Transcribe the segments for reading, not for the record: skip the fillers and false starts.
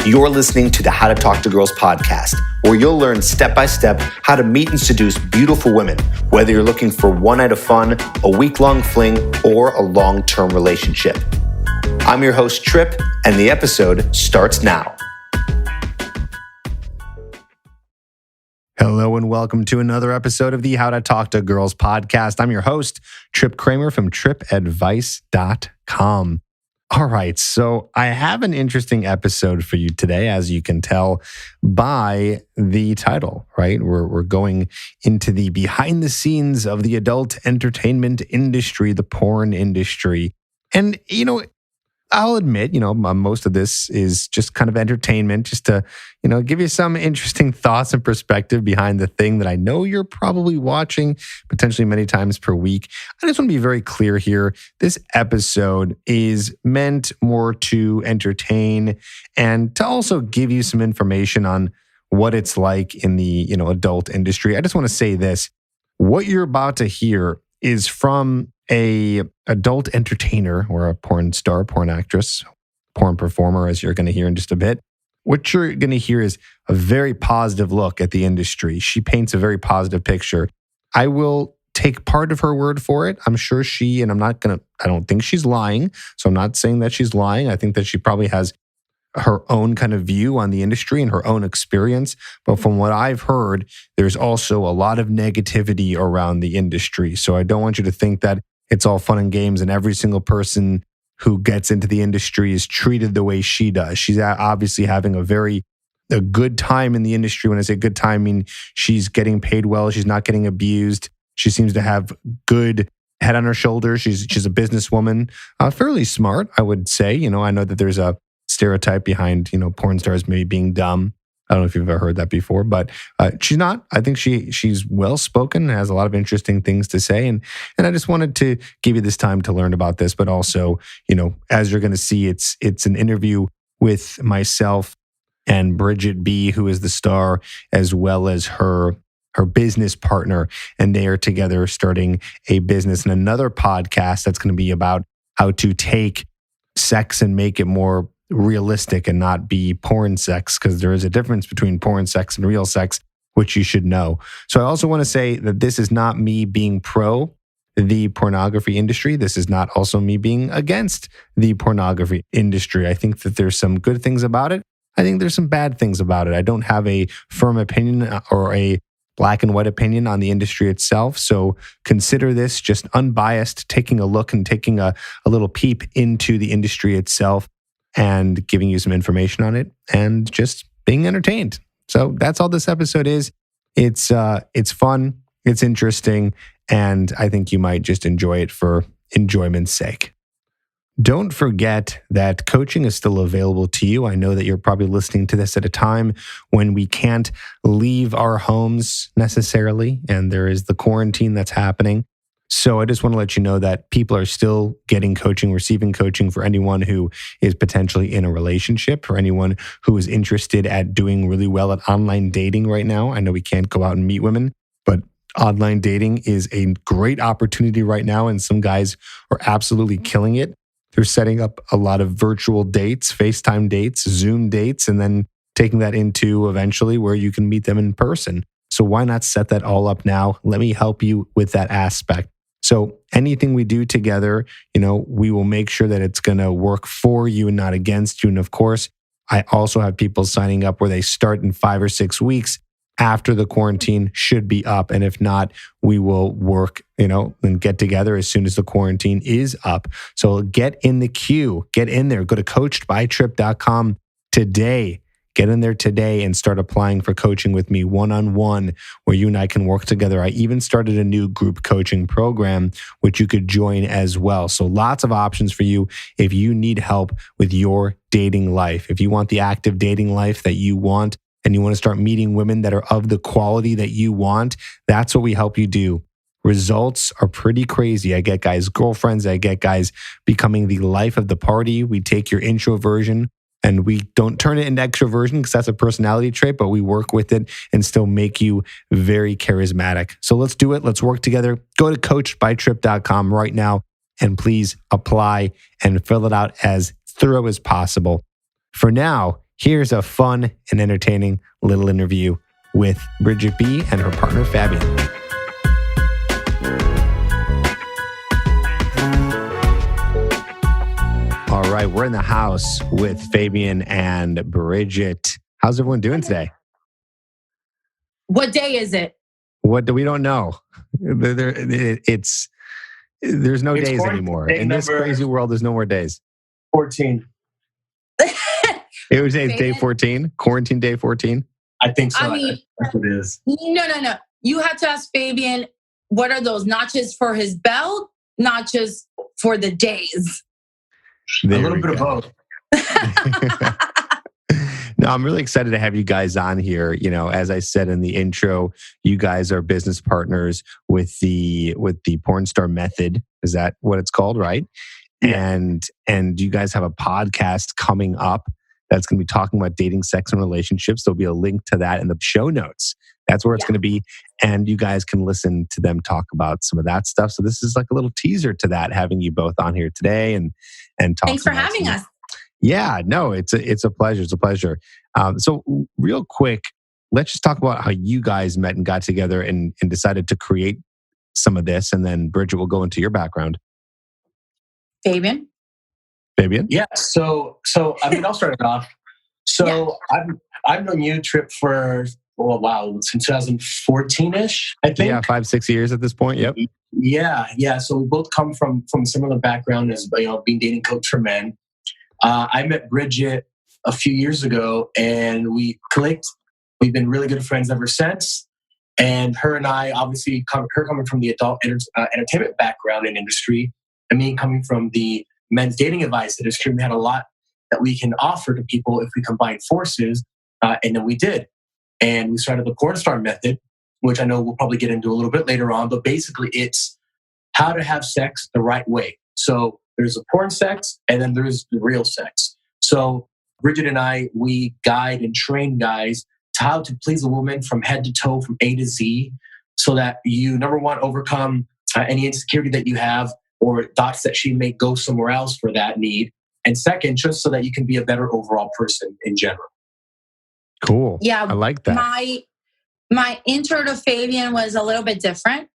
You're listening to the How to Talk to Girls podcast, where you'll learn step-by-step how to meet and seduce beautiful women, whether you're looking for one night of fun, a week-long fling, or a long-term relationship. I'm your host, Trip, and the episode starts now. Hello and welcome to another episode of the How to Talk to Girls podcast. I'm your host, Trip Kramer from tripadvice.com. All right, so I have an interesting episode for you today, as you can tell by the title, right? We're going into the behind the scenes of the adult entertainment industry, the porn industry. And, I'll admit, most of this is just kind of entertainment, just to, give you some interesting thoughts and perspective behind the thing that I know you're probably watching potentially many times per week. I just want to be very clear here. This episode is meant more to entertain and to also give you some information on what it's like in the, adult industry. I just want to say this. What you're about to hear is from a adult entertainer or a porn star, porn actress, porn performer, as you're going to hear in just a bit. What you're going to hear is a very positive look at the industry. She paints a very positive picture. I will take part of her word for it. I'm sure I don't think she's lying. So I'm not saying that she's lying. I think that she probably has her own kind of view on the industry and her own experience. But from what I've heard, there's also a lot of negativity around the industry. So I don't want you to think that it's all fun and games and every single person who gets into the industry is treated the way she does. She's obviously having a good time in the industry. When I say good time, I mean she's getting paid well. She's not getting abused. She seems to have good head on her shoulders. She's a businesswoman, fairly smart, I would say. I know that there's a stereotype behind, porn stars maybe being dumb. I don't know if you've ever heard that before, but she's not. I think she's well-spoken, has a lot of interesting things to say. And I just wanted to give you this time to learn about this, but also, as you're going to see, it's an interview with myself and Bridgette B, who is the star, as well as her business partner. And they are together starting a business and another podcast that's going to be about how to take sex and make it more realistic and not be porn sex, because there is a difference between porn sex and real sex, which you should know. So I also want to say that this is not me being pro the pornography industry. This is not also me being against the pornography industry. I think that there's some good things about it. I think there's some bad things about it. I don't have a firm opinion or a black and white opinion on the industry itself. So consider this just unbiased, taking a look and taking a little peep into the industry itself, and giving you some information on it and just being entertained. So that's all this episode is. It's fun, it's interesting, and I think you might just enjoy it for enjoyment's sake. Don't forget that coaching is still available to you. I know that you're probably listening to this at a time when we can't leave our homes necessarily, and there is the quarantine that's happening. So I just want to let you know that people are still getting coaching, receiving coaching for anyone who is potentially in a relationship, for anyone who is interested at doing really well at online dating right now. I know we can't go out and meet women, but online dating is a great opportunity right now, and some guys are absolutely killing it. They're setting up a lot of virtual dates, FaceTime dates, Zoom dates, and then taking that into eventually where you can meet them in person. So why not set that all up now? Let me help you with that aspect. So anything we do together, we will make sure that it's going to work for you and not against you. And of course, I also have people signing up where they start in 5 or 6 weeks after the quarantine should be up. And if not, we will work, and get together as soon as the quarantine is up. So get in the queue, get in there, go to coachedbytrip.com today. Get in there today and start applying for coaching with me one-on-one, where you and I can work together. I even started a new group coaching program, which you could join as well. So lots of options for you if you need help with your dating life. If you want the active dating life that you want and you want to start meeting women that are of the quality that you want, that's what we help you do. Results are pretty crazy. I get guys' girlfriends. I get guys becoming the life of the party. We take your introversion and we don't turn it into extroversion because that's a personality trait, but we work with it and still make you very charismatic. So let's do it. Let's work together. Go to coachedbytrip.com right now and please apply and fill it out as thorough as possible. For now, here's a fun and entertaining little interview with Bridgette B and her partner, Fabian. All right, we're in the house with Fabian and Bridgette. How's everyone doing today? What day is it? We don't know. There's no days anymore. In this crazy world, there's no more days. 14. It was day 14? Quarantine day 14? I think so. I mean, that's what it is. No. You have to ask Fabian, what are those notches for his belt? Notches for the days? A little bit of both. No, I'm really excited to have you guys on here. You know, as I said in the intro, you guys are business partners with the Porn Star Method. Is that what it's called, right? Yeah. And you guys have a podcast coming up that's going to be talking about dating, sex, and relationships. There'll be a link to that in the show notes. That's where it's going to be. And you guys can listen to them talk about some of that stuff. So this is like a little teaser to that, having you both on here today and talking. Thanks for having us. Yeah, no, it's a pleasure. It's a pleasure. So real quick, let's just talk about how you guys met and got together and decided to create some of this. And then Bridgette will go into your background. Fabian? Yeah. So I mean, I'll start it off. So I've known you, Trip, for since 2014-ish, I think. Yeah, 5-6 years at this point. Yep. Yeah. So we both come from similar background as being dating coach for men. I met Bridgette a few years ago, and we clicked. We've been really good friends ever since. And her and I, obviously, her coming from the adult entertainment background and industry, and me coming from the men's dating advice industry, we had a lot that we can offer to people if we combine forces. And then we did. And we started the Porn Star Method, which I know we'll probably get into a little bit later on. But basically, it's how to have sex the right way. So there's the porn sex, and then there's the real sex. So Bridgette and I, we guide and train guys to how to please a woman from head to toe, from A to Z, so that you, number one, overcome any insecurity that you have or thoughts that she may go somewhere else for that need. And second, just so that you can be a better overall person in general. Cool. Yeah. I like that. My intro to Fabian was a little bit different.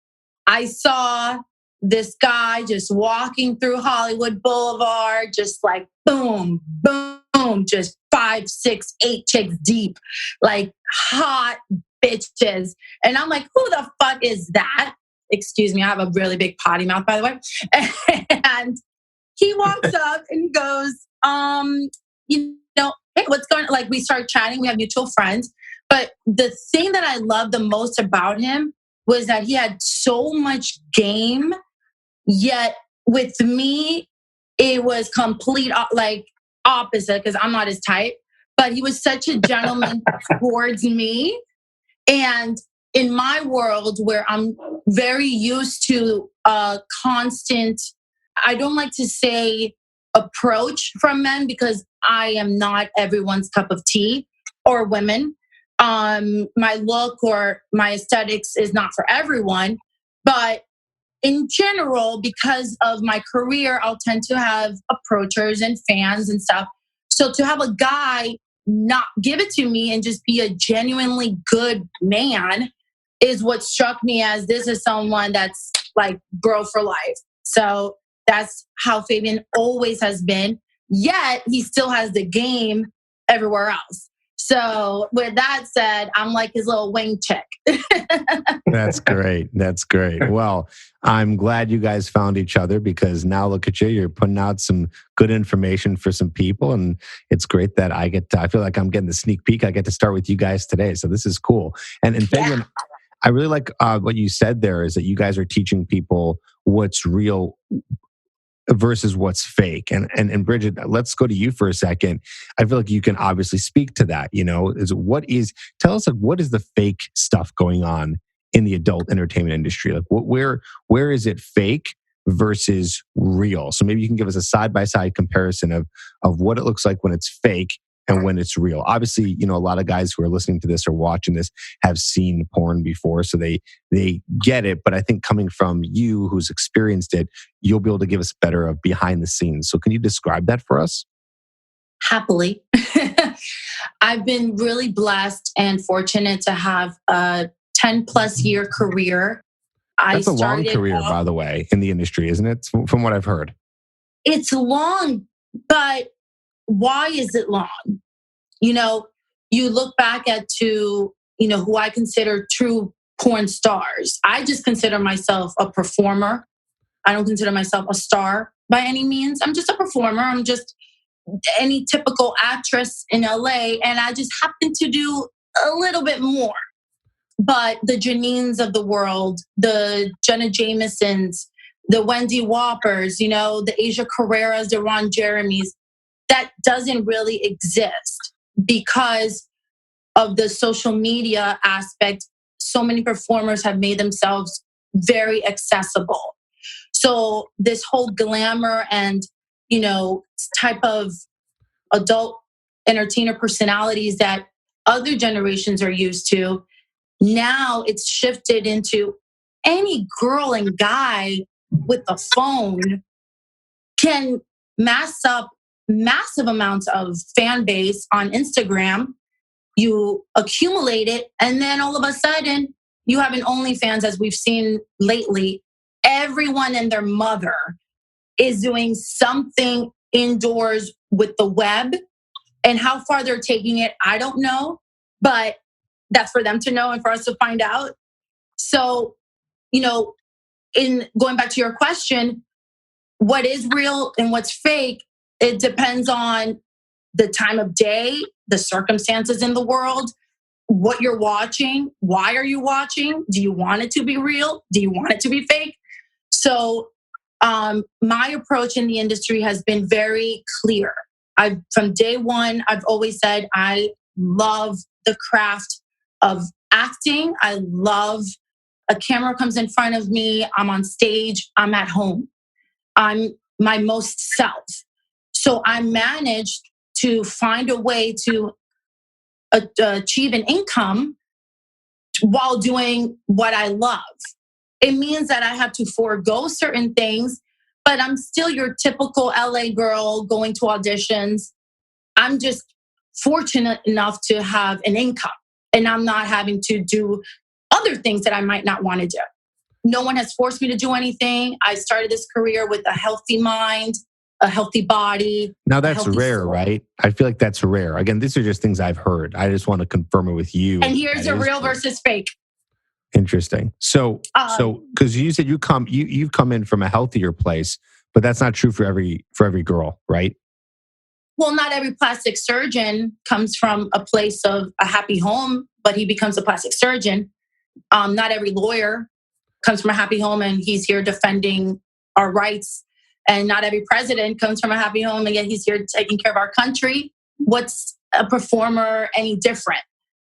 I saw this guy just walking through Hollywood Boulevard, just like boom, boom, just 5, 6, 8 chicks deep, like hot bitches. And I'm like, who the fuck is that? Excuse me, I have a really big potty mouth, by the way. And he walks up and he goes, hey, what's going on? Like, we start chatting, we have mutual friends. But the thing that I loved the most about him was that he had so much game. Yet with me, it was complete opposite, because I'm not his type. But he was such a gentleman towards me. And in my world, where I'm very used to a constant, I don't like to say approach from men, because I am not everyone's cup of tea, or women. My look or my aesthetics is not for everyone. But in general, because of my career, I'll tend to have approachers and fans and stuff. So to have a guy not give it to me and just be a genuinely good man is what struck me as, this is someone that's like bro for life. So that's how Fabian always has been. Yet he still has the game everywhere else. So with that said, I'm like his little wing chick. That's great. That's great. Well, I'm glad you guys found each other, because now look at you. You're putting out some good information for some people. And it's great that I feel like I'm getting the sneak peek. I get to start with you guys today. So this is cool. And Fabian, I really like what you said there, is that you guys are teaching people what's real versus what's fake. And Bridgette, let's go to you for a second. I feel like you can obviously speak to that. You know, tell us, like, what is the fake stuff going on in the adult entertainment industry? Like, where is it fake versus real? So maybe you can give us a side-by-side comparison of what it looks like when it's fake and when it's real. Obviously, you know, a lot of guys who are listening to this or watching this have seen porn before, so they get it. But I think coming from you, who's experienced it, you'll be able to give us better of behind the scenes. So can you describe that for us? Happily. I've been really blessed and fortunate to have a 10 plus year career. I That's a long started career, off, by the way, in the industry, isn't it? From what I've heard. it's long, but why is it long? You know, you look back at who I consider true porn stars. I just consider myself a performer. I don't consider myself a star by any means. I'm just a performer. I'm just any typical actress in LA, and I just happen to do a little bit more. But the Janines of the world, the Jenna Jamesons, the Wendy Whoppers, the Asia Carreras, the Ron Jeremys, that doesn't really exist because of the social media aspect. So many performers have made themselves very accessible. So this whole glamour and, type of adult entertainer personalities that other generations are used to, now it's shifted into any girl and guy with a phone can mass up massive amounts of fan base on Instagram. You accumulate it, and then all of a sudden, you have an OnlyFans, as we've seen lately. Everyone and their mother is doing something indoors with the web. And how far they're taking it, I don't know. But that's for them to know and for us to find out. So, in going back to your question, what is real and what's fake, it depends on the time of day, the circumstances in the world, what you're watching, why are you watching? Do you want it to be real? Do you want it to be fake? So my approach in the industry has been very clear. From day one, I've always said I love the craft of acting. I love a camera comes in front of me. I'm on stage. I'm at home. I'm my most self. So I managed to find a way to achieve an income while doing what I love. It means that I have to forego certain things, but I'm still your typical LA girl going to auditions. I'm just fortunate enough to have an income and I'm not having to do other things that I might not want to do. No one has forced me to do anything. I started this career with a healthy mind, a healthy body. Now that's rare, right? I feel like that's rare. Again, these are just things I've heard. I just want to confirm it with you. And here's the real versus fake. Interesting. So because you said you've come in from a healthier place, but that's not true for every girl, right? Well, not every plastic surgeon comes from a place of a happy home, but he becomes a plastic surgeon. Not every lawyer comes from a happy home and he's here defending our rights. And not every president comes from a happy home and yet he's here taking care of our country. What's a performer any different?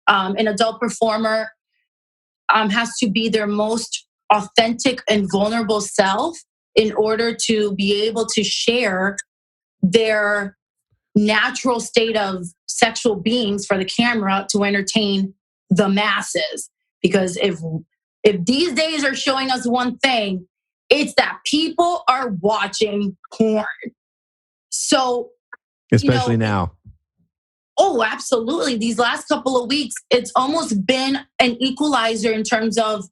An adult performer has to be their most authentic and vulnerable self in order to be able to share their natural state of sexual beings for the camera to entertain the masses. Because if these days are showing us one thing, it's that people are watching porn. So, especially now. Oh, absolutely. These last couple of weeks, it's almost been an equalizer in terms of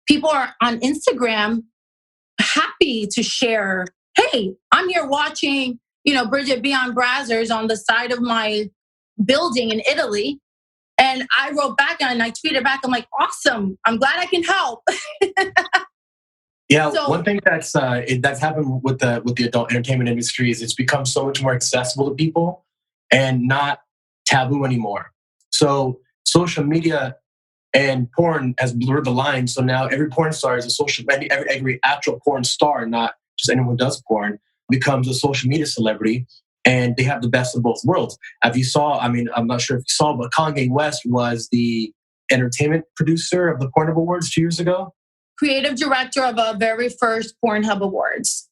people are on Instagram happy to share, hey, I'm here watching, Bridgette B on Brazzers on the side of my building in Italy. And I wrote back and I tweeted back, I'm like, awesome. I'm glad I can help. Yeah, so, one thing that's happened with the adult entertainment industry is it's become so much more accessible to people and not taboo anymore. So social media and porn has blurred the line. So now every porn star is every actual porn star, not just anyone who does porn, becomes a social media celebrity. And they have the best of both worlds. If you saw, I'm not sure if you saw, but Kanye West was the entertainment producer of the Pornhub Awards 2 years ago. Creative director of our very first Pornhub Awards.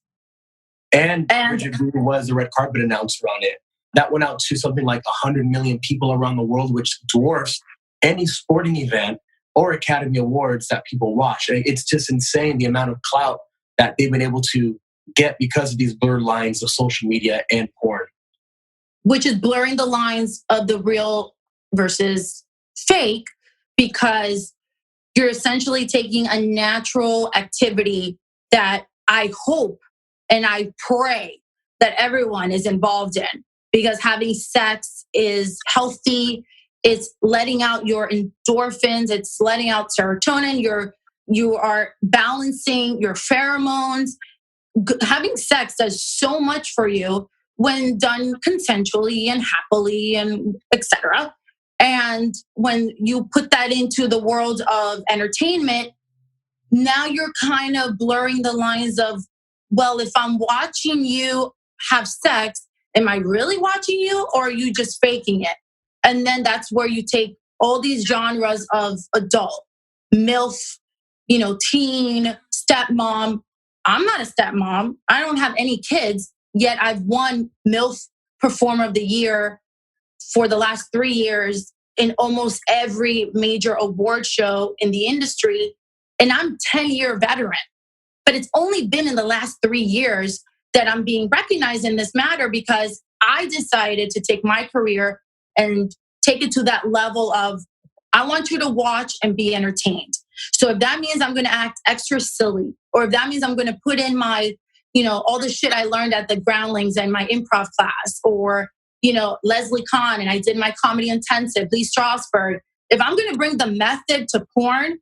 And Bridgette B was the red carpet announcer on it. That went out to something like 100 million people around the world, which dwarfs any sporting event or Academy Awards that people watch. It's just insane the amount of clout that they've been able to get because of these blurred lines of social media and porn. Which is blurring the lines of the real versus fake, because you're essentially taking a natural activity that I hope and I pray that everyone is involved in, because having sex is healthy. It's letting out your endorphins. It's letting out serotonin. You are balancing your pheromones. Having sex does so much for you when done consensually and happily and etc. And when you put that into the world of entertainment, now you're kind of blurring the lines of, well, if I'm watching you have sex, am I really watching you or are you just faking it? And then that's where you take all these genres of adult, MILF, teen, stepmom. I'm not a stepmom. I don't have any kids, yet I've won MILF Performer of the Year for the last 3 years in almost every major award show in the industry. And I'm 10-year veteran. But it's only been in the last 3 years that I'm being recognized in this matter, because I decided to take my career and take it to that level of, I want you to watch and be entertained. So if that means I'm going to act extra silly, or if that means I'm going to put in my, all the shit I learned at the Groundlings and my improv class, or, Leslie Kahn, and I did my comedy intensive, Lee Strasberg. If I'm going to bring the method to porn,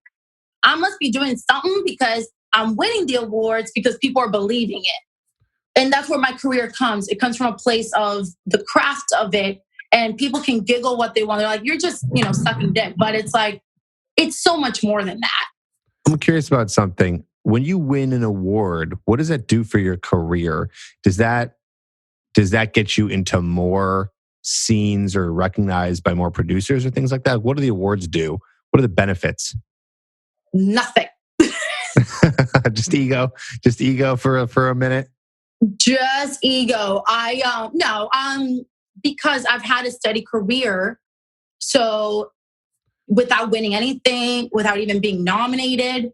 I must be doing something, because I'm winning the awards because people are believing it. And that's where my career comes. It comes from a place of the craft of it. And people can giggle what they want. They're like, you're just, sucking dick. But it's like, it's so much more than that. I'm curious about something. When you win an award, what does that do for your career? Does that get you into more scenes or recognized by more producers or things like that? What do the awards do? What are the benefits? Nothing. Just ego for a minute. Just ego. Because I've had a steady career. So without winning anything, without even being nominated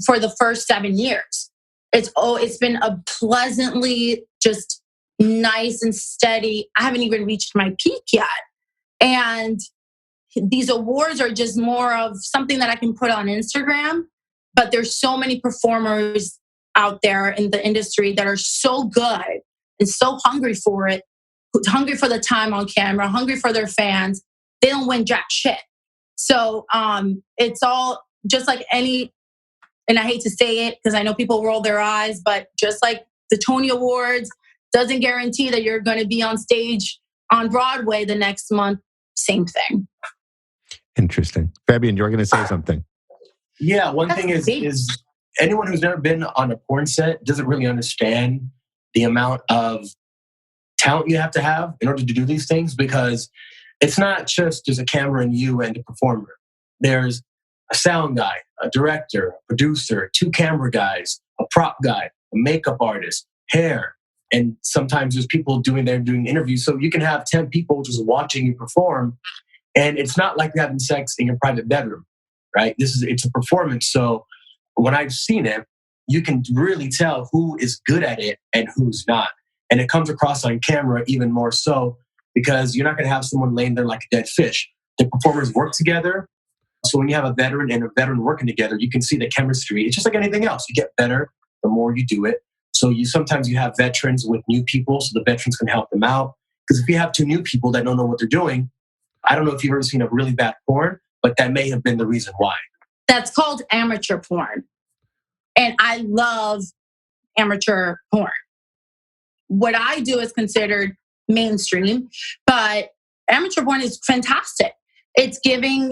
for the first 7 years, it's been a pleasantly just nice and steady. I haven't even reached my peak yet. And these awards are just more of something that I can put on Instagram. But there's so many performers out there in the industry that are so good and so hungry for it, hungry for the time on camera, hungry for their fans. They don't win jack shit. So it's all just like any, and I hate to say it because I know people roll their eyes, but just like the Tony Awards doesn't guarantee that you're going to be on stage on Broadway the next month. Same thing. Interesting. Fabian, you're going to say something. Yeah, one thing is anyone who's never been on a porn set doesn't really understand the amount of talent you have to have in order to do these things, because it's not just there's a camera and you and the performer. There's a sound guy, a director, a producer, 2 camera guys, a prop guy, a makeup artist, hair, and sometimes there's people doing interviews. So you can have 10 people just watching you perform, and it's not like you're having sex in your private bedroom, right? It's a performance. So when I've seen it, you can really tell who is good at it and who's not. And it comes across on camera even more so, because you're not going to have someone laying there like a dead fish. The performers work together. So when you have a veteran and a veteran working together, you can see the chemistry. It's just like anything else. You get better the more you do it. So sometimes you have veterans with new people, so the veterans can help them out. Because if you have 2 new people that don't know what they're doing, I don't know if you've ever seen a really bad porn, but that may have been the reason why. That's called amateur porn. And I love amateur porn. What I do is considered mainstream, but amateur porn is fantastic. It's giving,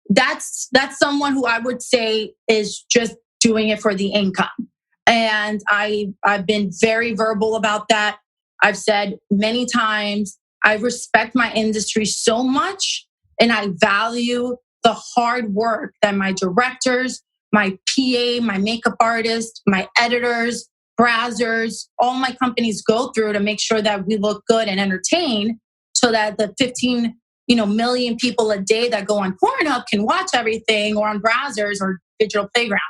that's someone who I would say is just doing it for the income. And I've been very verbal about that. I've said many times, I respect my industry so much, and I value the hard work that my directors, my PA, my makeup artist, my editors, brazzers, all my companies go through to make sure that we look good and entertain, so that the 15 million people a day that go on Pornhub can watch everything, or on Brazzers or Digital Playground.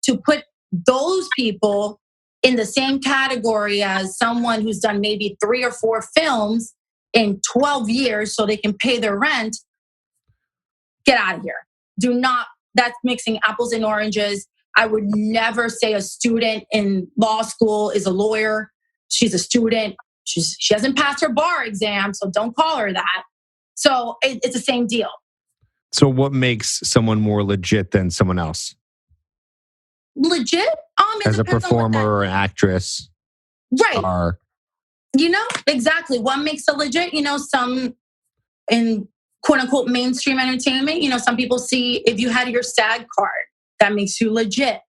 To put those people in the same category as someone who's done maybe 3 or 4 films in 12 years so they can pay their rent, get out of here. Do not, that's mixing apples and oranges. I would never say a student in law school is a lawyer. She's a student. She hasn't passed her bar exam, so don't call her that. So it's the same deal. So what makes someone more legit than someone else? Legit? As a performer or an actress, right? Star. Exactly. What makes a legit? Some in quote unquote mainstream entertainment. Some people see if you had your SAG card, that makes you legit.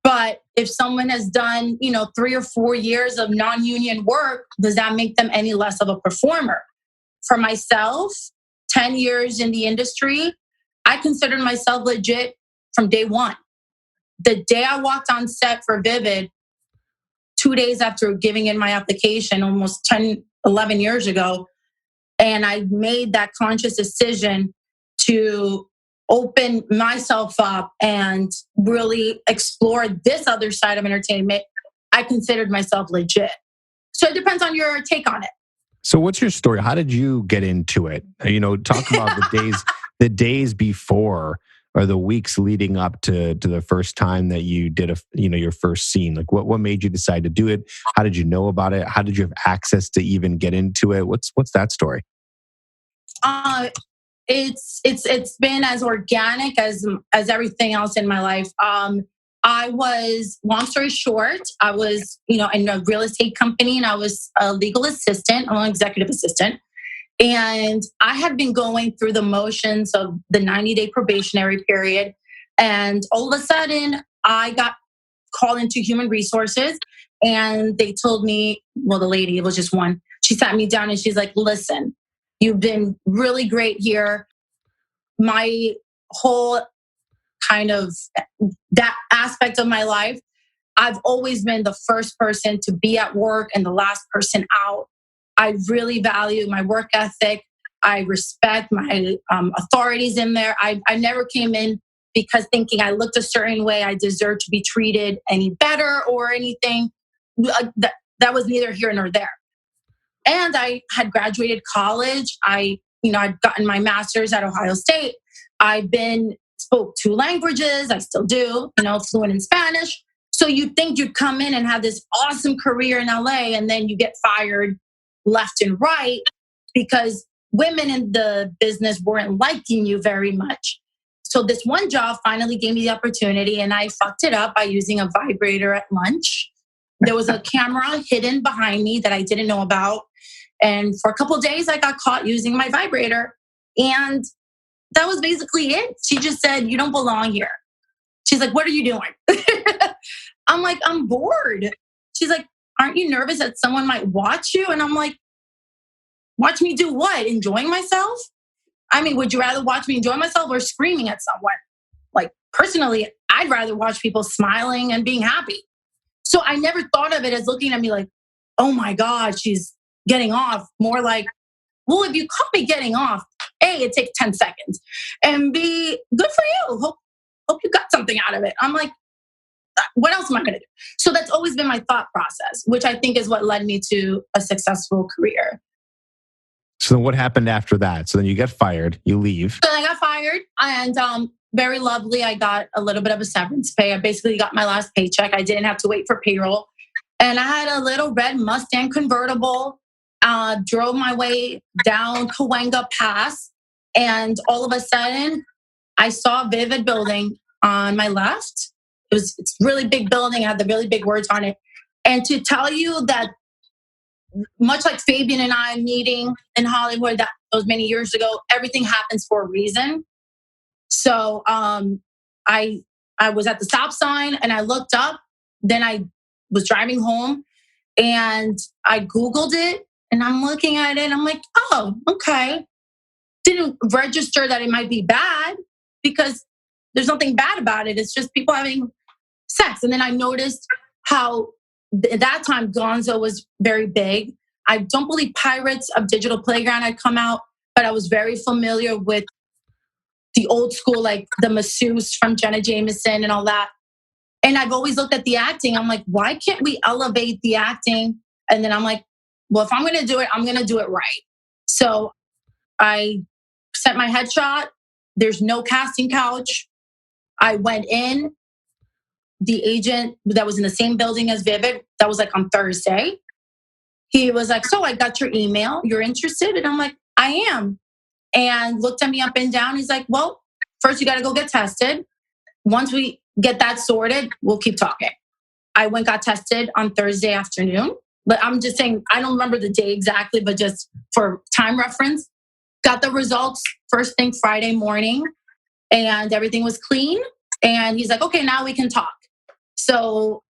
But if someone has done, 3 or 4 years of non-union work, does that make them any less of a performer? For myself, 10 years in the industry, I considered myself legit from day one. The day I walked on set for Vivid, 2 days after giving in my application, almost 10, 11 years ago, and I made that conscious decision to open myself up and really explore this other side of entertainment, I considered myself legit. So it depends on your take on it. So what's your story? How did you get into it? Talk about the days before or the weeks leading up to the first time that you did your first scene. Like what made you decide to do it? How did you know about it? How did you have access to even get into it? What's that story? It's been as organic as everything else in my life. I was, long story short, I was, in a real estate company, and I was a legal assistant, I'm an executive assistant. And I had been going through the motions of the 90-day probationary period. And all of a sudden, I got called into human resources, and they told me, well, the lady, it was just one, she sat me down and she's like, listen, you've been really great here. My whole kind of that aspect of my life, I've always been the first person to be at work and the last person out. I really value my work ethic. I respect my authorities in there. I never came in because thinking I looked a certain way, I deserved to be treated any better or anything. That was neither here nor there. And I had graduated college. I'd gotten my master's at Ohio State. Spoke 2 languages. I still do, fluent in Spanish. So you'd think you'd come in and have this awesome career in LA, and then you get fired left and right because women in the business weren't liking you very much. So this one job finally gave me the opportunity, and I fucked it up by using a vibrator at lunch. There was a camera hidden behind me that I didn't know about. And for a couple of days, I got caught using my vibrator. And that was basically it. She just said, you don't belong here. She's like, what are you doing? I'm like, I'm bored. She's like, aren't you nervous that someone might watch you? And I'm like, watch me do what? Enjoying myself? I mean, would you rather watch me enjoy myself or screaming at someone? Like, personally, I'd rather watch people smiling and being happy. So I never thought of it as looking at me like, oh my God, she's getting off. More like, well, if you caught me getting off, A, it takes 10 seconds. And B, good for you. Hope you got something out of it. I'm like, what else am I going to do? So that's always been my thought process, which I think is what led me to a successful career. So then what happened after that? So then you get fired, you leave. So I got fired, and very lovely, I got a little bit of a severance pay. I basically got my last paycheck. I didn't have to wait for payroll. And I had a little red Mustang convertible, drove my way down Cahuenga Pass. And all of a sudden, I saw a Vivid building on my left. It's a really big building. I had the really big words on it. And to tell you that, much like Fabian and I meeting in Hollywood that was many years ago, everything happens for a reason. So I was at the stop sign and I looked up. Then I was driving home and I Googled it and I'm looking at it and I'm like, oh, okay. Didn't register that it might be bad because there's nothing bad about it. It's just people having sex. And then I noticed how at that time Gonzo was very big. I don't believe Pirates of Digital Playground had come out, but I was very familiar with the old school, like the masseuse from Jenna Jameson and all that. And I've always looked at the acting. I'm like, why can't we elevate the acting? And then I'm like, well, if I'm going to do it, I'm going to do it right. So I sent my headshot. There's no casting couch. I went in. The agent that was in the same building as Vivid, that was like on Thursday. He was like, so I got your email. You're interested? And I'm like, I am. And looked at me up and down. He's like, well, first you got to go get tested. Once we get that sorted, we'll keep talking. I went, got tested on Thursday afternoon. But I'm just saying, I don't remember the day exactly, but just for time reference, got the results first thing Friday morning and everything was clean. And he's like, okay, now we can talk. So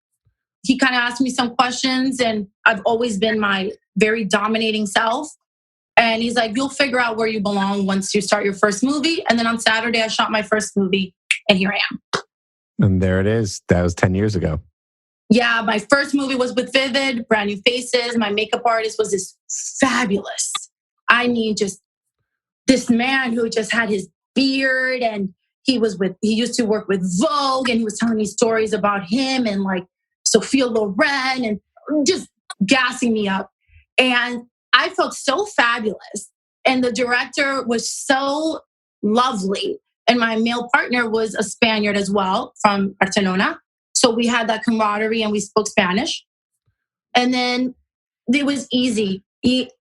he kind of asked me some questions and I've always been my very dominating self. And he's like, you'll figure out where you belong once you start your first movie. And then on Saturday, I shot my first movie and here I am. And there it is. That was 10 years ago. Yeah, my first movie was with Vivid, Brand New Faces. My makeup artist was this fabulous. I mean, just this man who just had his beard and he used to work with Vogue and he was telling me stories about him and like Sophia Loren and just gassing me up. And I felt so fabulous. And the director was so lovely. And my male partner was a Spaniard as well from Barcelona. So we had that camaraderie and we spoke Spanish. And then it was easy.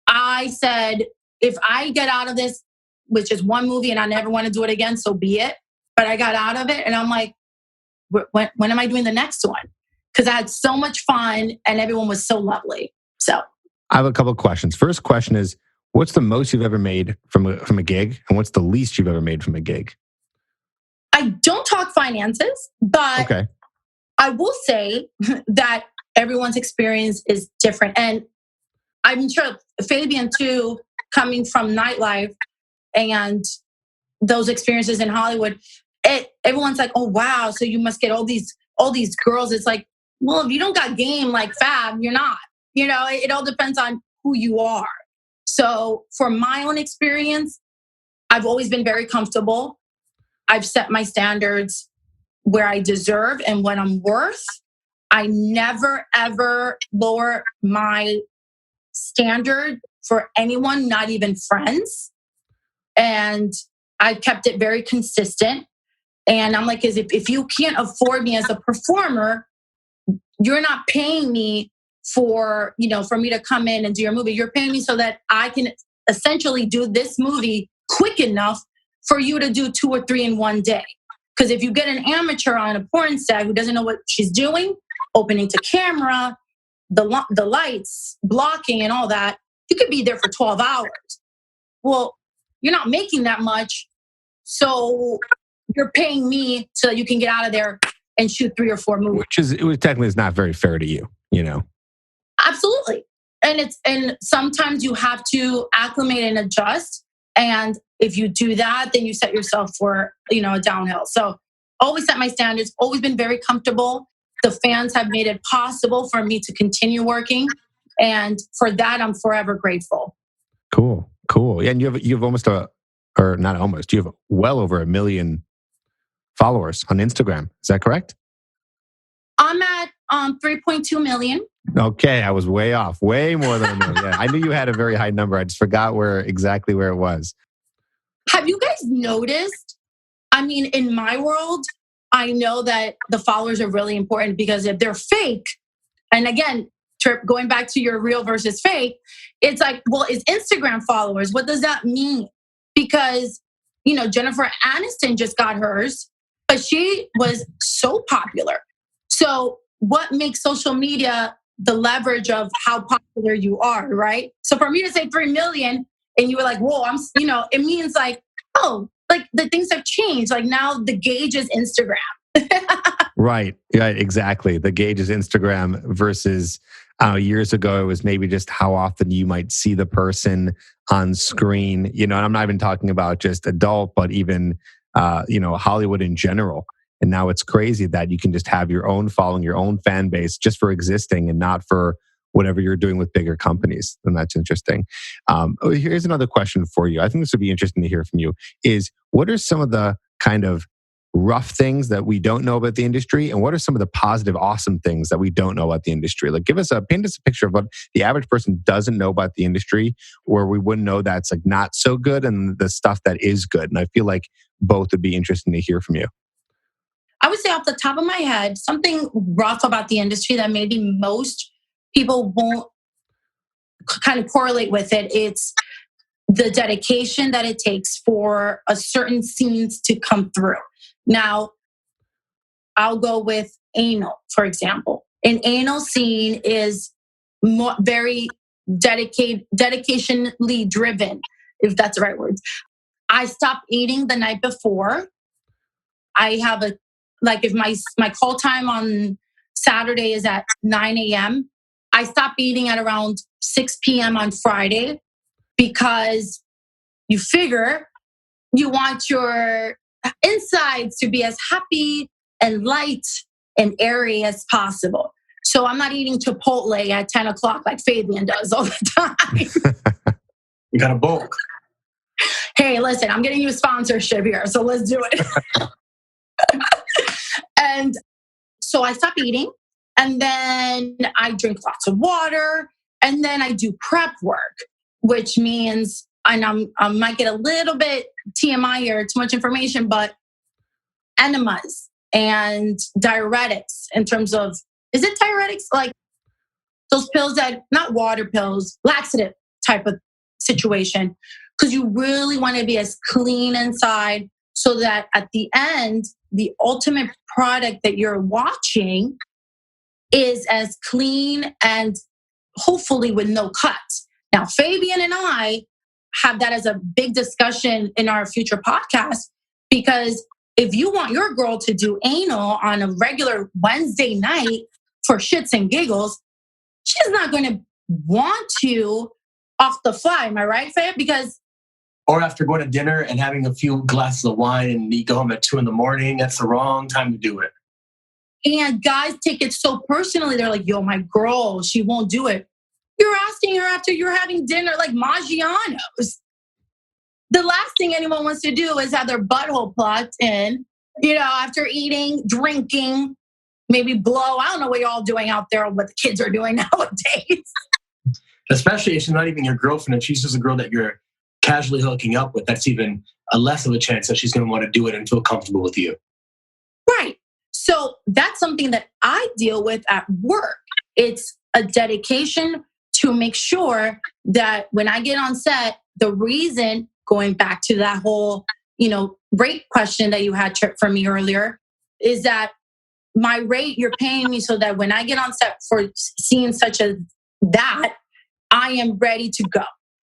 I said, if I get out of this, which is one movie and I never want to do it again, so be it. But I got out of it and I'm like, when am I doing the next one? Because I had so much fun and everyone was so lovely. So I have a couple of questions. First question is, what's the most you've ever made from a gig? And what's the least you've ever made from a gig? I don't talk finances, but okay. I will say that everyone's experience is different. And I'm sure Fabian too, coming from nightlife and those experiences in Hollywood, everyone's like, oh wow, so you must get all these girls. It's like, well, if you don't got game like Fab, you're not. You know, it all depends on who you are. So for my own experience, I've always been very comfortable. I've set my standards where I deserve and what I'm worth. I never, ever lower my standard for anyone, not even friends. And I kept it very consistent. And I'm like, if you can't afford me as a performer, you're not paying me for me to come in and do your movie. You're paying me so that I can essentially do this movie quick enough for you to do 2 or 3 in one day. Because if you get an amateur on a porn set who doesn't know what she's doing, opening to camera, the lights, blocking and all that, you could be there for 12 hours. Well, you're not making that much. So you're paying me so that you can get out of there and shoot 3 or 4 movies. Which technically is not very fair to you, you know? Absolutely. And sometimes you have to acclimate and adjust. And if you do that, then you set yourself for, a downhill. So always set my standards, always been very comfortable. The fans have made it possible for me to continue working. And for that, I'm forever grateful. Cool. Yeah, and you have almost you have well over 1 million followers on Instagram. Is that correct? I'm at 3.2 million. Okay, I was way off. Way more than 1 million. Yeah, I knew you had a very high number. I just forgot exactly where it was. Have you guys noticed? I mean, in my world, I know that the followers are really important because if they're fake, and again, Trip, going back to your real versus fake, it's like, well, it's Instagram followers. What does that mean? Because, Jennifer Aniston just got hers, but she was so popular. So what makes social media the leverage of how popular you are, right? So for me to say 3 million and you were like, whoa, it means like, oh, like the things have changed. Like now the gauge is Instagram. Right. Yeah, exactly. The gauge is Instagram versus years ago, it was maybe just how often you might see the person on screen, and I'm not even talking about just adult, but even, Hollywood in general. And now it's crazy that you can just have your own following, your own fan base just for existing and not for whatever you're doing with bigger companies. And that's interesting. Here's another question for you. I think this would be interesting to hear from you is what are some of the kind of rough things that we don't know about the industry? And what are some of the positive, awesome things that we don't know about the industry? Like paint us a picture of what the average person doesn't know about the industry, where we wouldn't know that's like not so good and the stuff that is good. And I feel like both would be interesting to hear from you. I would say off the top of my head, something rough about the industry that maybe most people won't kind of correlate with it. It's the dedication that it takes for a certain scenes to come through. Now, I'll go with anal, for example. An anal scene is very dedicationally driven, if that's the right word. I stop eating the night before. I have if my call time on Saturday is at 9 a.m., I stop eating at around 6 p.m. on Friday, because you figure you want your insides to be as happy and light and airy as possible. So I'm not eating Chipotle at 10 o'clock like Fabian does all the time. You got a bulk. Hey, listen, I'm getting you a sponsorship here, so let's do it. And so I stop eating, and then I drink lots of water, and then I do prep work, which means, and I might get a little bit TMI here, too much information, but enemas and diuretics in terms of, is it diuretics? Like those pills that, not water pills, laxative type of situation. Because you really want to be as clean inside so that at the end, the ultimate product that you're watching is as clean and hopefully with no cuts. Now, Fabian and I have that as a big discussion in our future podcast, because if you want your girl to do anal on a regular Wednesday night for shits and giggles, she's not going to want to off the fly. Am I right, Fab? Because or after going to dinner and having a few glasses of wine and you go home at 2 a.m, that's the wrong time to do it. And guys take it so personally. They're like, yo, my girl, she won't do it. You're asking her after you're having dinner, like Maggiano's. The last thing anyone wants to do is have their butthole plucked in, after eating, drinking, maybe blow. I don't know what you're all doing out there, what the kids are doing nowadays. Especially if she's not even your girlfriend and she's just a girl that you're casually hooking up with. That's even a less of a chance that she's going to want to do it and feel comfortable with you. Right. So that's something that I deal with at work. It's a dedication to make sure that when I get on set, the reason, going back to that whole, rate question that you had for me earlier, is that my rate, you're paying me so that when I get on set for scenes such as that, I am ready to go.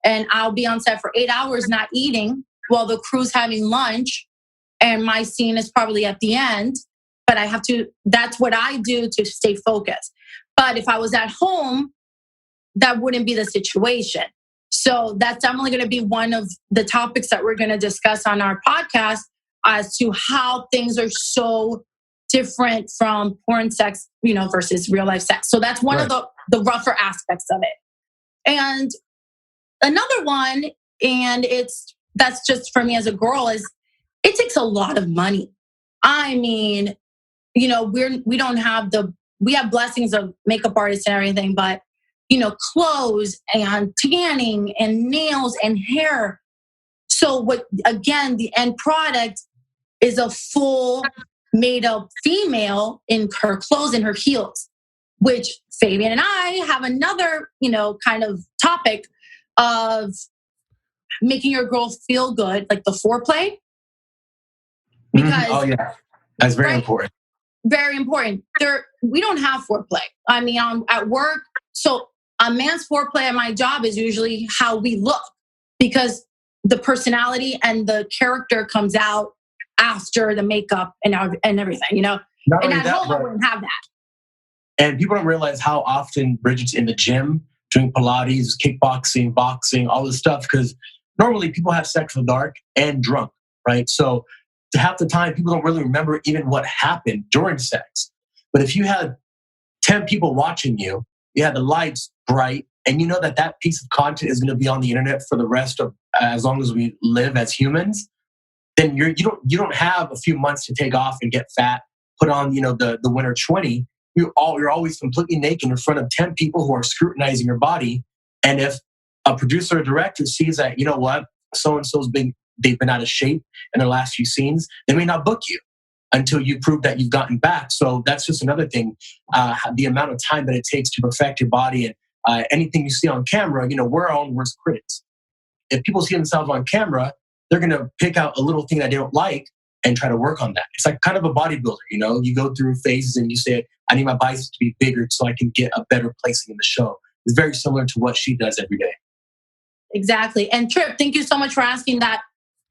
And I'll be on set for 8 hours not eating while the crew's having lunch. And my scene is probably at the end. But that's what I do to stay focused. But if I was at home, that wouldn't be the situation. So that's definitely going to be one of the topics that we're going to discuss on our podcast, as to how things are so different from porn sex, versus real life sex. So that's one of the rougher aspects of it. And another one, and that's just for me as a girl, is it takes a lot of money. I mean, we have blessings of makeup artists and everything, but clothes and tanning and nails and hair. So the end product is a full made up female in her clothes and her heels, which Fabian and I have another, kind of topic of making your girl feel good, like the foreplay. Because oh yeah, that's very important. Very important. We don't have foreplay. I mean, at work, so a man's foreplay at my job is usually how we look, because the personality and the character comes out after the makeup and everything, Not and at home, I wouldn't have that. And people don't realize how often Bridget's in the gym doing Pilates, kickboxing, boxing, all this stuff, because normally people have sex in the dark and drunk, right? So half the time, people don't really remember even what happened during sex. But if you had 10 people watching you, you had the lights bright, and you know that piece of content is going to be on the internet for the rest of, as long as we live as humans, then you don't have a few months to take off and get fat, put on, the winter 20. You're always completely naked in front of 10 people who are scrutinizing your body. And if a producer or director sees that, you know what, so-and-so's they've been out of shape in their last few scenes, they may not book you until you prove that you've gotten back. So that's just another thing, the amount of time that it takes to perfect your body. And anything you see on camera, we're our own worst critics. If people see themselves on camera, they're going to pick out a little thing that they don't like and try to work on that. It's like kind of a bodybuilder, you go through phases and you say, I need my biceps to be bigger so I can get a better placing in the show. It's very similar to what she does every day. Exactly. And Trip, thank you so much for asking that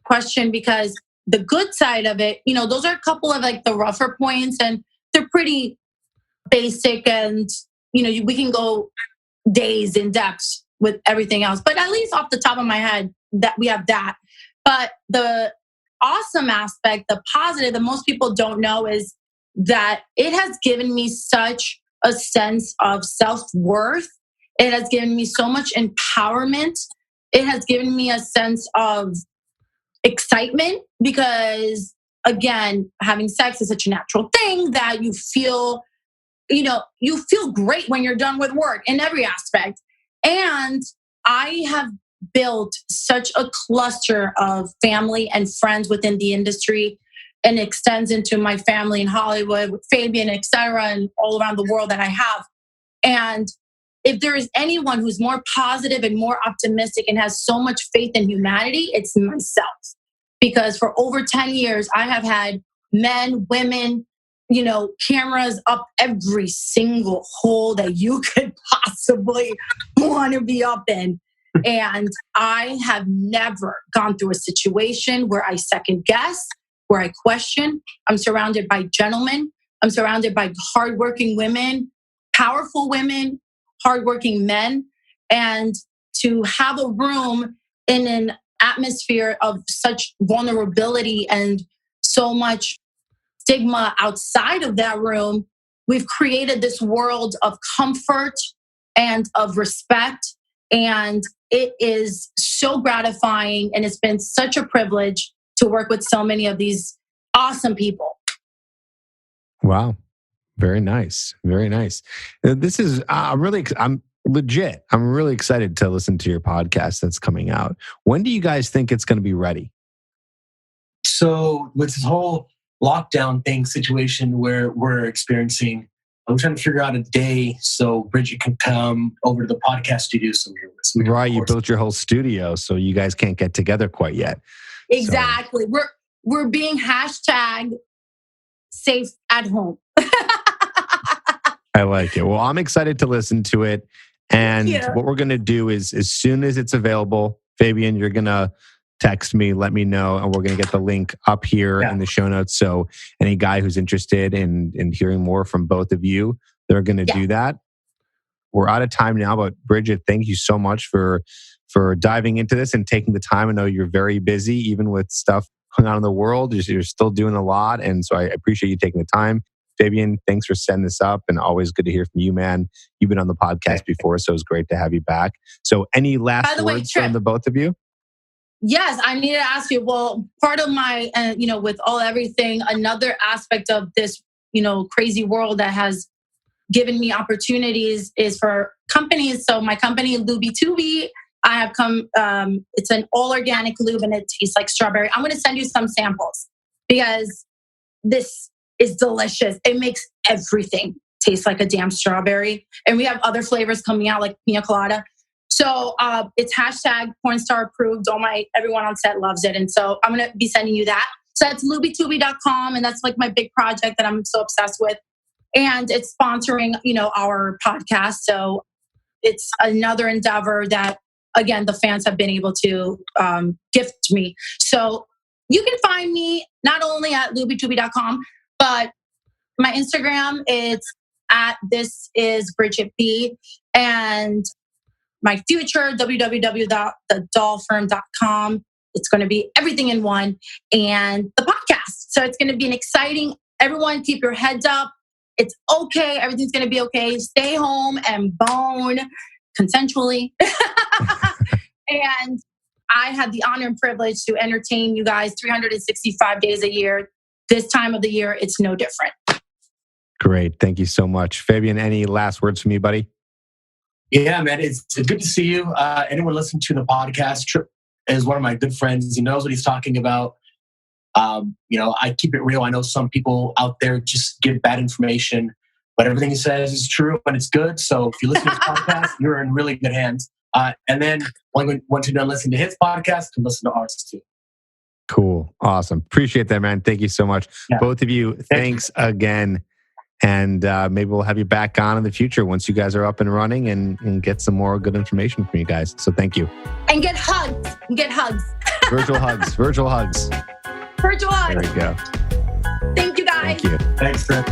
question, because the good side of it, those are a couple of like the rougher points, and they're pretty basic, and, we can go days in depth with everything else. But at least off the top of my head, that we have that. But the awesome aspect, the positive that most people don't know, is that it has given me such a sense of self-worth. It has given me so much empowerment. It has given me a sense of excitement because, again, having sex is such a natural thing that you feel great when you're done with work in every aspect. And I have built such a cluster of family and friends within the industry, and extends into my family in Hollywood with Fabian, etc., and all around the world that I have. And if there is anyone who's more positive and more optimistic and has so much faith in humanity, it's myself. Because for over 10 years, I have had men, women, cameras up every single hole that you could possibly want to be up in. And I have never gone through a situation where I second guess, where I question. I'm surrounded by gentlemen. I'm surrounded by hardworking women, powerful women, hardworking men. And to have a room in an atmosphere of such vulnerability and so much stigma outside of that room, we've created this world of comfort and of respect. And it is so gratifying, and it's been such a privilege to work with so many of these awesome people. Wow. Very nice. Very nice. This is, I'm really excited to listen to your podcast that's coming out. When do you guys think it's going to be ready? So with this whole lockdown thing situation where we're experiencing, I'm trying to figure out a day so Bridgette can come over to the podcast studio. Right, you built your whole studio, so you guys can't get together quite yet. Exactly. So. We're being hashtag safe at home. I like it. Well, I'm excited to listen to it. And what we're going to do is, as soon as it's available, Fabian, you're going to text me, let me know, and we're going to get the link up here in the show notes. So any guy who's interested in hearing more from both of you, they're going to do that. We're out of time now, but Bridgette, thank you so much for diving into this and taking the time. I know you're very busy, even with stuff going on in the world. You're still doing a lot. And so I appreciate you taking the time. Fabian, thanks for setting this up, and always good to hear from you, man. You've been on the podcast before, so it's great to have you back. So any last words from the both of you? Yes, I need to ask you. Well, part of my, with everything, another aspect of this, crazy world that has given me opportunities is for companies. So my company, Luby Tubi, I have come, it's an all organic lube and it tastes like strawberry. I'm going to send you some samples because this is delicious. It makes everything taste like a damn strawberry. And we have other flavors coming out like pina colada. So it's hashtag pornstar approved. Everyone on set loves it. And so I'm going to be sending you that. So that's lubytubi.com. And that's like my big project that I'm so obsessed with. And it's sponsoring, our podcast. So it's another endeavor that, again, the fans have been able to gift me. So you can find me not only at lubytubi.com, but my Instagram is at thisisBridgetteB. And my future, www.thedollfirm.com. It's going to be everything in one. And the podcast. So it's going to be an exciting, everyone keep your heads up. It's okay. Everything's going to be okay. Stay home and bone consensually. And I had the honor and privilege to entertain you guys 365 days a year. This time of the year, it's no different. Great. Thank you so much. Fabian, any last words from you, buddy? Yeah, man, it's good to see you. Anyone listening to the podcast, Trip is one of my good friends. He knows what he's talking about. I keep it real. I know some people out there just give bad information, but everything he says is true and it's good. So if you listen to his podcast, you're in really good hands. And then once you're done listening to his podcast, you can listen to ours too. Cool. Awesome. Appreciate that, man. Thank you so much. Yeah. Both of you, thanks again. And maybe we'll have you back on in the future once you guys are up and running and get some more good information from you guys. So thank you. And get hugs. Virtual hugs. Virtual hugs. There we go. Thank you, guys. Thank you. Thanks, Trip.